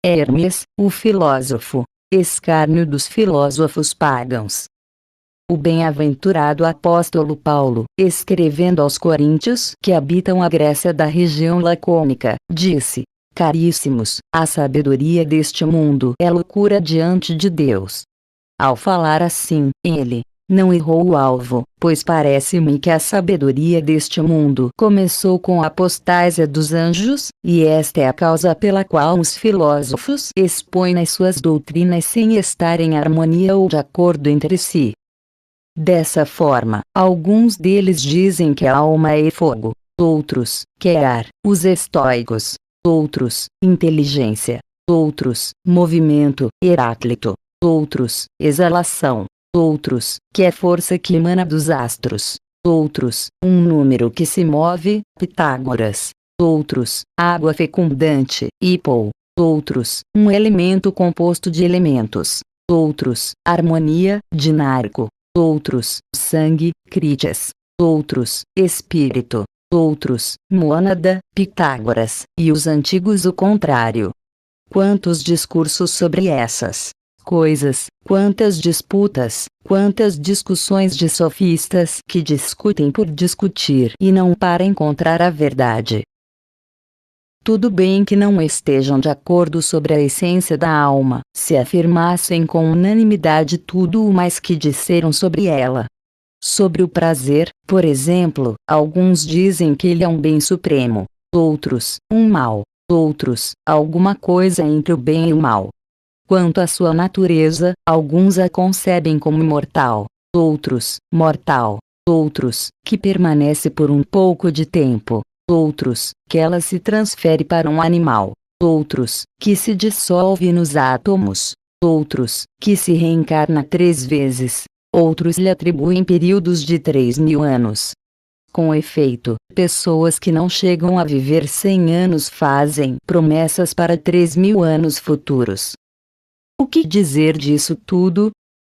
Hermes, o filósofo, escárnio dos filósofos pagãos. O bem-aventurado apóstolo Paulo, escrevendo aos coríntios que habitam a Grécia da região lacônica, disse: Caríssimos, a sabedoria deste mundo é loucura diante de Deus. Ao falar assim, ele não errou o alvo, pois parece-me que a sabedoria deste mundo começou com a apostásia dos anjos, e esta é a causa pela qual os filósofos expõem as suas doutrinas sem estar em harmonia ou de acordo entre si. Dessa forma, alguns deles dizem que a alma é fogo, outros, que é ar, os estoicos, outros, inteligência, outros, movimento, Heráclito, outros, exalação, outros, que é força que emana dos astros, outros, um número que se move, Pitágoras, outros, água fecundante, Hippo, outros, um elemento composto de elementos, outros, harmonia, Dinarco, outros, sangue, Crítias, outros, espírito, outros, mônada, Pitágoras, e os antigos o contrário. Quantos discursos sobre essas coisas, quantas disputas, quantas discussões de sofistas que discutem por discutir e não para encontrar a verdade. Tudo bem que não estejam de acordo sobre a essência da alma, se afirmassem com unanimidade tudo o mais que disseram sobre ela. Sobre o prazer, por exemplo, alguns dizem que ele é um bem supremo, outros, um mal, outros, alguma coisa entre o bem e o mal. Quanto à sua natureza, alguns a concebem como imortal, outros, mortal, outros, que permanece por um pouco de tempo, outros, que ela se transfere para um animal, outros, que se dissolve nos átomos, outros, que se reencarna 3 vezes, outros lhe atribuem períodos de 3.000 anos. Com efeito, pessoas que não chegam a viver 100 anos fazem promessas para 3.000 anos futuros. O que dizer disso tudo?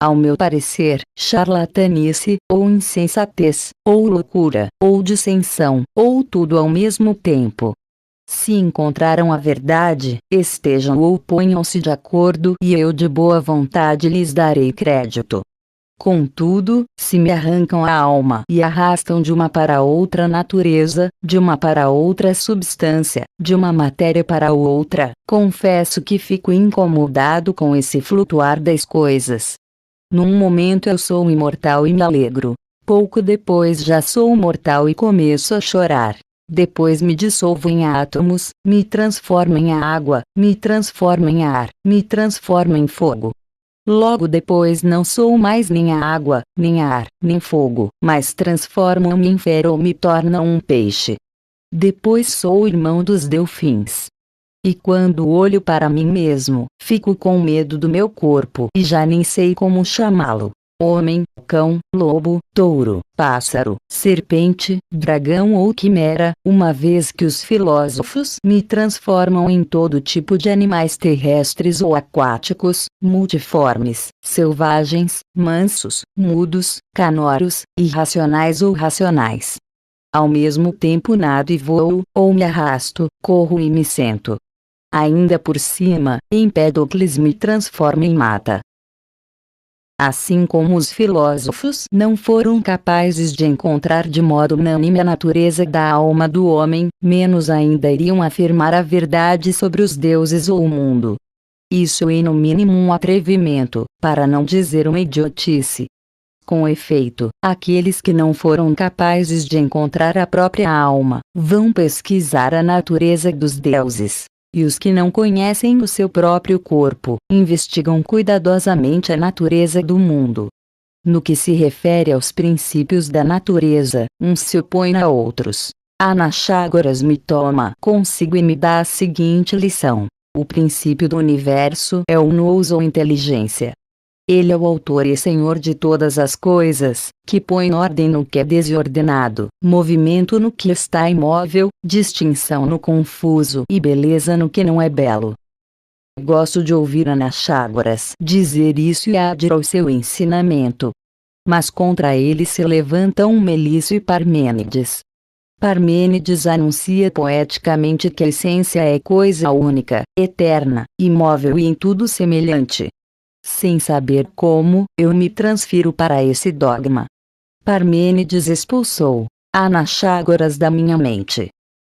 Ao meu parecer, charlatanice, ou insensatez, ou loucura, ou dissensão, ou tudo ao mesmo tempo. Se encontraram a verdade, estejam ou ponham-se de acordo e eu de boa vontade lhes darei crédito. Contudo, se me arrancam a alma e arrastam de uma para outra natureza, de uma para outra substância, de uma matéria para outra, confesso que fico incomodado com esse flutuar das coisas. Num momento eu sou imortal e me alegro. Pouco depois já sou mortal e começo a chorar. Depois me dissolvo em átomos, me transformo em água, me transformo em ar, me transformo em fogo. Logo depois não sou mais nem água, nem ar, nem fogo, mas transformo-me em fera ou me torno um peixe. Depois sou irmão dos delfins. E quando olho para mim mesmo, fico com medo do meu corpo e já nem sei como chamá-lo. Homem, cão, lobo, touro, pássaro, serpente, dragão ou quimera, uma vez que os filósofos me transformam em todo tipo de animais terrestres ou aquáticos, multiformes, selvagens, mansos, mudos, canoros, irracionais ou racionais. Ao mesmo tempo nado e voo, ou me arrasto, corro e me sento. Ainda por cima, Empédocles me transforma em mata. Assim como os filósofos não foram capazes de encontrar de modo unânime a natureza da alma do homem, menos ainda iriam afirmar a verdade sobre os deuses ou o mundo. Isso é no mínimo um atrevimento, para não dizer uma idiotice. Com efeito, aqueles que não foram capazes de encontrar a própria alma, vão pesquisar a natureza dos deuses. E os que não conhecem o seu próprio corpo, investigam cuidadosamente a natureza do mundo. No que se refere aos princípios da natureza, uns se opõem a outros. Anaxágoras me toma consigo e me dá a seguinte lição: o princípio do universo é o nous ou inteligência. Ele é o autor e senhor de todas as coisas, que põe ordem no que é desordenado, movimento no que está imóvel, distinção no confuso e beleza no que não é belo. Gosto de ouvir Anaxágoras dizer isso e adiro ao seu ensinamento. Mas contra ele se levantam Melício e Parmênides. Parmênides anuncia poeticamente que a essência é coisa única, eterna, imóvel e em tudo semelhante. Sem saber como, eu me transfiro para esse dogma. Parmênides expulsou Anaxágoras da minha mente.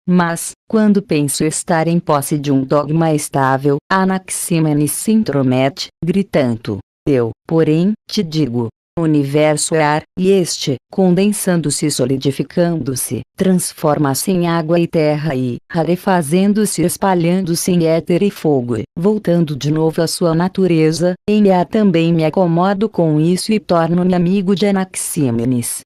Mas, quando penso estar em posse de um dogma estável, Anaxímenes se intromete, gritando: eu, porém, te digo, o universo é ar, e este, condensando-se e solidificando-se, transforma-se em água e terra e, rarefazendo-se e espalhando-se em éter e fogo, voltando de novo à sua natureza, em ar também me acomodo com isso e torno-me amigo de Anaxímenes.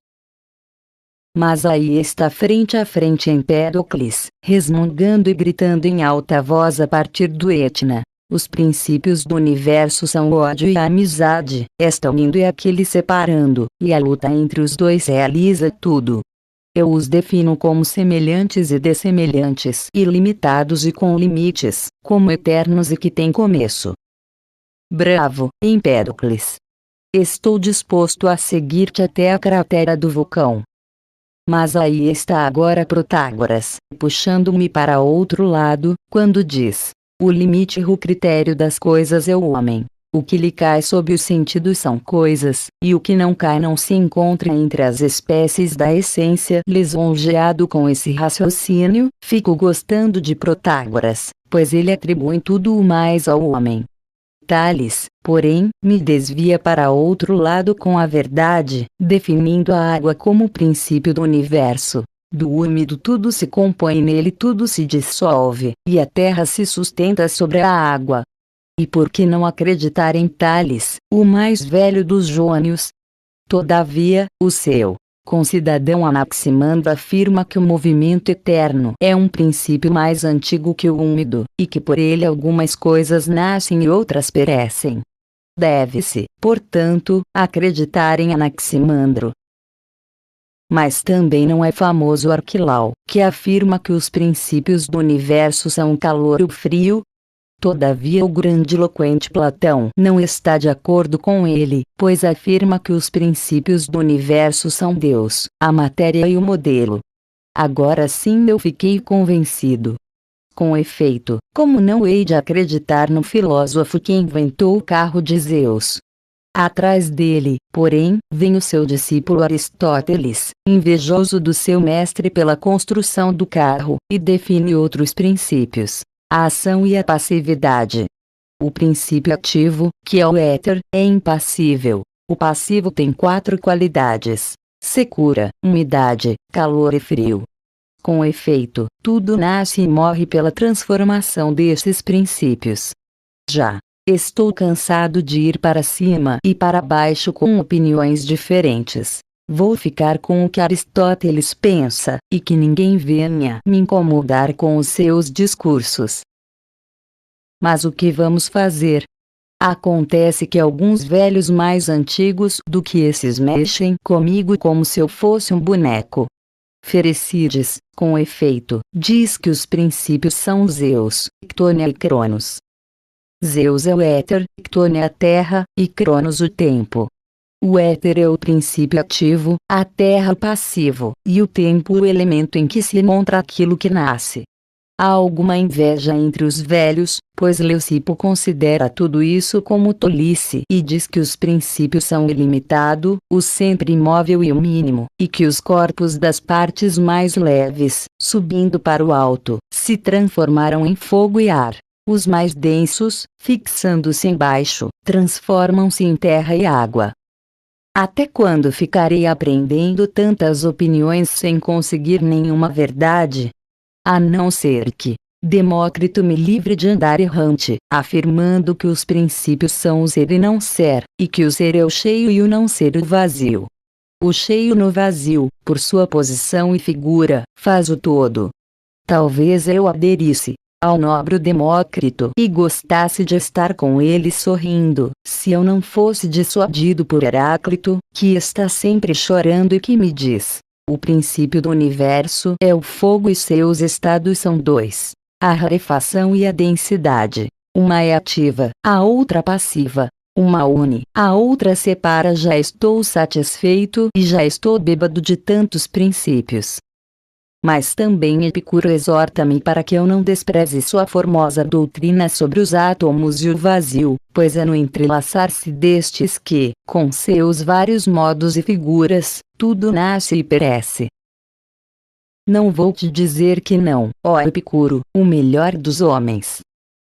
Mas aí está frente a frente Empédocles, resmungando e gritando em alta voz a partir do Etna. Os princípios do universo são o ódio e a amizade, esta unindo e aquele separando, e a luta entre os dois realiza tudo. Eu os defino como semelhantes e dessemelhantes, ilimitados e com limites, como eternos e que têm começo. Bravo, Empédocles! Estou disposto a seguir-te até a cratera do vulcão. Mas aí está agora Protágoras, puxando-me para outro lado, quando diz: o limite e o critério das coisas é o homem. O que lhe cai sob o sentido são coisas, e o que não cai não se encontra entre as espécies da essência. Lisonjeado com esse raciocínio, fico gostando de Protágoras, pois ele atribui tudo o mais ao homem. Tales, porém, me desvia para outro lado com a verdade, definindo a água como princípio do universo. Do úmido tudo se compõe, nele tudo se dissolve, e a terra se sustenta sobre a água. E por que não acreditar em Tales, o mais velho dos jônios? Todavia, o seu concidadão Anaximandro afirma que o movimento eterno é um princípio mais antigo que o úmido, e que por ele algumas coisas nascem e outras perecem. Deve-se, portanto, acreditar em Anaximandro. Mas também não é famoso Arquilau, que afirma que os princípios do universo são o calor e o frio? Todavia o grandiloquente Platão não está de acordo com ele, pois afirma que os princípios do universo são Deus, a matéria e o modelo. Agora sim eu fiquei convencido. Com efeito, como não hei de acreditar no filósofo que inventou o carro de Zeus? Atrás dele, porém, vem o seu discípulo Aristóteles, invejoso do seu mestre pela construção do carro, e define outros princípios: a ação e a passividade. O princípio ativo, que é o éter, é impassível. O passivo tem 4 qualidades: secura, umidade, calor e frio. Com efeito, tudo nasce e morre pela transformação desses princípios. Já estou cansado de ir para cima e para baixo com opiniões diferentes. Vou ficar com o que Aristóteles pensa, e que ninguém venha me incomodar com os seus discursos. Mas o que vamos fazer? Acontece que alguns velhos mais antigos do que esses mexem comigo como se eu fosse um boneco. Ferecides, com efeito, diz que os princípios são Zeus, Ctônia e Cronos. Zeus é o éter, Ctônia a terra, e Cronos o tempo. O éter é o princípio ativo, a terra o passivo, e o tempo o elemento em que se encontra aquilo que nasce. Há alguma inveja entre os velhos, pois Leucipo considera tudo isso como tolice e diz que os princípios são o ilimitado, o sempre imóvel e o mínimo, e que os corpos das partes mais leves, subindo para o alto, se transformaram em fogo e ar. Os mais densos, fixando-se embaixo, transformam-se em terra e água. Até quando ficarei aprendendo tantas opiniões sem conseguir nenhuma verdade? A não ser que Demócrito me livre de andar errante, afirmando que os princípios são o ser e não ser, e que o ser é o cheio e o não ser o vazio. O cheio no vazio, por sua posição e figura, faz o todo. Talvez eu aderisse ao nobre Demócrito e gostasse de estar com ele sorrindo, se eu não fosse dissuadido por Heráclito, que está sempre chorando e que me diz: o princípio do universo é o fogo e seus estados são 2, a rarefação e a densidade. Uma é ativa, a outra passiva. Uma une, a outra separa. Já estou satisfeito e já estou bêbado de tantos princípios. Mas também Epicuro exorta-me para que eu não despreze sua formosa doutrina sobre os átomos e o vazio, pois é no entrelaçar-se destes que, com seus vários modos e figuras, tudo nasce e perece. Não vou te dizer que não, ó Epicuro, o melhor dos homens.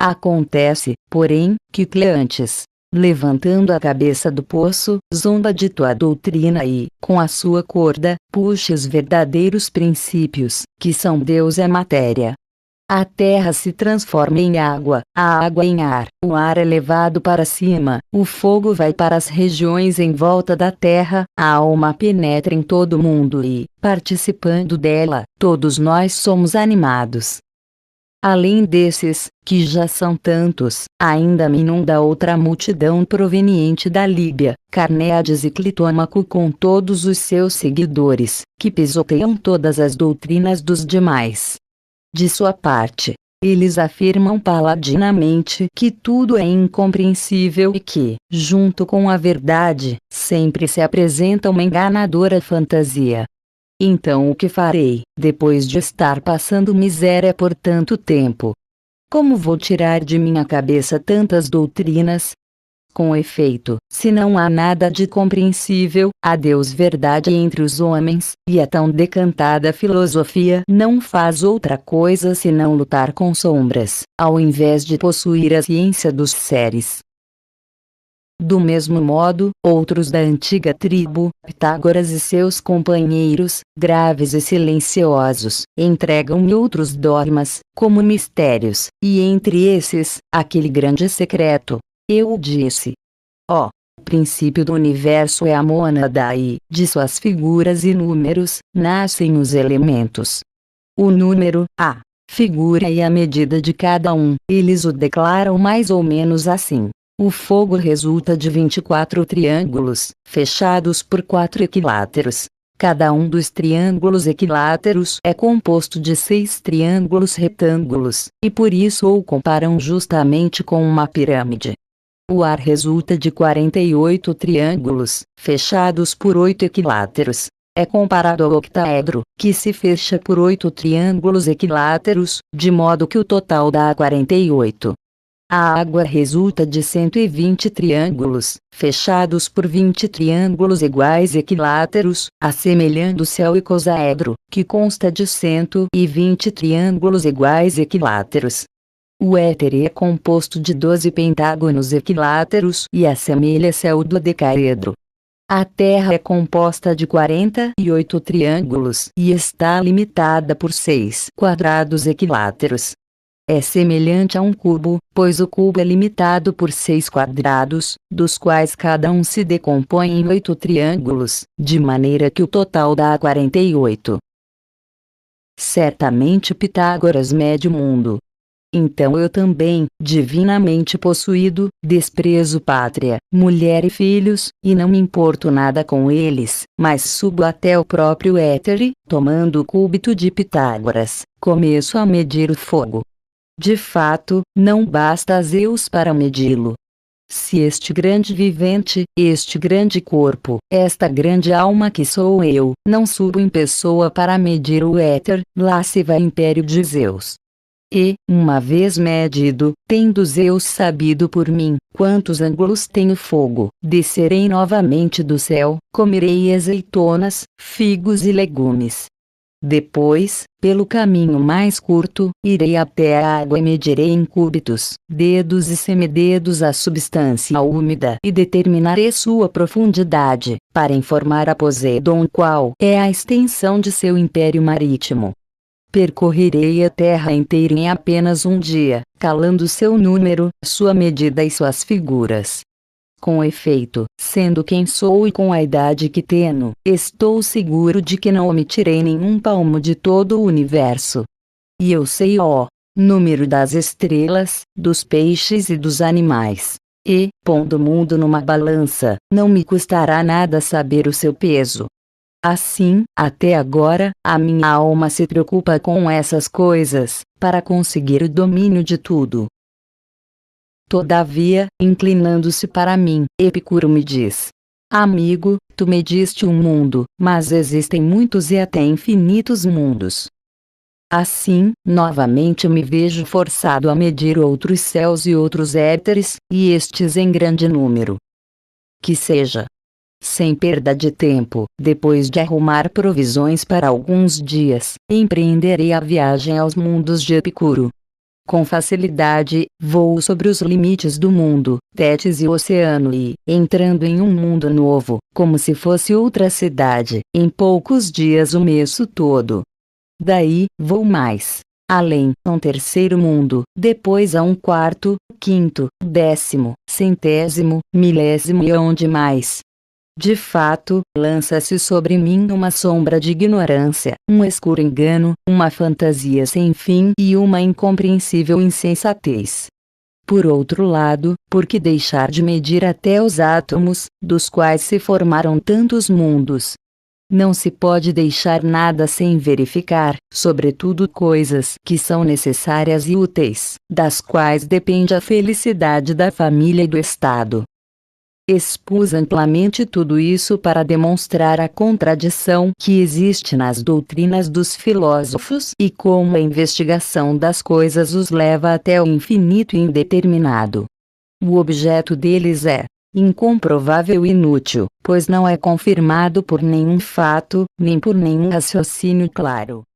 Acontece, porém, que Cleantes, levantando a cabeça do poço, zomba de tua doutrina e, com a sua corda, puxa os verdadeiros princípios, que são Deus e a matéria. A terra se transforma em água, a água em ar, o ar é levado para cima, o fogo vai para as regiões em volta da terra, a alma penetra em todo o mundo e, participando dela, todos nós somos animados. Além desses, que já são tantos, ainda me inunda outra multidão proveniente da Líbia, Carnéades e Clitômaco com todos os seus seguidores, que pisoteiam todas as doutrinas dos demais. De sua parte, eles afirmam paladinamente que tudo é incompreensível e que, junto com a verdade, sempre se apresenta uma enganadora fantasia. Então o que farei, depois de estar passando miséria por tanto tempo? Como vou tirar de minha cabeça tantas doutrinas? Com efeito, se não há nada de compreensível, há Deus verdade entre os homens, e a tão decantada filosofia não faz outra coisa senão lutar com sombras, ao invés de possuir a ciência dos seres. Do mesmo modo, outros da antiga tribo, Pitágoras e seus companheiros, graves e silenciosos, entregam-me outros dogmas, como mistérios, e entre esses, aquele grande secreto. Eu disse: ó, o princípio do universo é a mônada e, de suas figuras e números, nascem os elementos. O número, a figura e a medida de cada um, eles o declaram mais ou menos assim. O fogo resulta de 24 triângulos, fechados por 4 equiláteros. Cada um dos triângulos equiláteros é composto de 6 triângulos retângulos, e por isso o comparam justamente com uma pirâmide. O ar resulta de 48 triângulos, fechados por 8 equiláteros. É comparado ao octaedro, que se fecha por 8 triângulos equiláteros, de modo que o total dá 48. A água resulta de 120 triângulos, fechados por 20 triângulos iguais equiláteros, assemelhando-se ao icosaedro, que consta de 120 triângulos iguais equiláteros. O éter é composto de 12 pentágonos equiláteros e assemelha-se ao dodecaedro. A Terra é composta de 48 triângulos e está limitada por 6 quadrados equiláteros. É semelhante a um cubo, pois o cubo é limitado por 6 quadrados, dos quais cada um se decompõe em 8 triângulos, de maneira que o total dá 48. Certamente Pitágoras mede o mundo. Então eu também, divinamente possuído, desprezo pátria, mulher e filhos, e não me importo nada com eles, mas subo até o próprio éter e, tomando o cúbito de Pitágoras, começo a medir o fogo. De fato, não basta a Zeus para medi-lo. Se este grande vivente, este grande corpo, esta grande alma que sou eu, não subo em pessoa para medir o éter, lá se vai o império de Zeus. E, uma vez medido, tendo Zeus sabido por mim, quantos ângulos tem o fogo, descerei novamente do céu, comerei azeitonas, figos e legumes. Depois, pelo caminho mais curto, irei até a água e medirei em cúbitos, dedos e semidedos a substância úmida e determinarei sua profundidade, para informar a Poseidon qual é a extensão de seu império marítimo. Percorrerei a terra inteira em apenas um dia, calando seu número, sua medida e suas figuras. Com efeito, sendo quem sou e com a idade que tenho, estou seguro de que não omitirei nenhum palmo de todo o universo. E eu sei o número das estrelas, dos peixes e dos animais. E, pondo o mundo numa balança, não me custará nada saber o seu peso. Assim, até agora, a minha alma se preocupa com essas coisas, para conseguir o domínio de tudo. Todavia, inclinando-se para mim, Epicuro me diz: Amigo, tu mediste um mundo, mas existem muitos e até infinitos mundos. Assim, novamente me vejo forçado a medir outros céus e outros éteres, e estes em grande número. Que seja. Sem perda de tempo, depois de arrumar provisões para alguns dias, empreenderei a viagem aos mundos de Epicuro. Com facilidade, voo sobre os limites do mundo, Tétis e oceano e, entrando em um mundo novo, como se fosse outra cidade, em poucos dias o meço todo. Daí, vou mais além, a um terceiro mundo, depois a um quarto, quinto, 10º, 100º, milésimo e onde mais. De fato, lança-se sobre mim uma sombra de ignorância, um escuro engano, uma fantasia sem fim e uma incompreensível insensatez. Por outro lado, por que deixar de medir até os átomos, dos quais se formaram tantos mundos? Não se pode deixar nada sem verificar, sobretudo coisas que são necessárias e úteis, das quais depende a felicidade da família e do Estado. Expus amplamente tudo isso para demonstrar a contradição que existe nas doutrinas dos filósofos e como a investigação das coisas os leva até o infinito e indeterminado. O objeto deles é incomprovável e inútil, pois não é confirmado por nenhum fato, nem por nenhum raciocínio claro.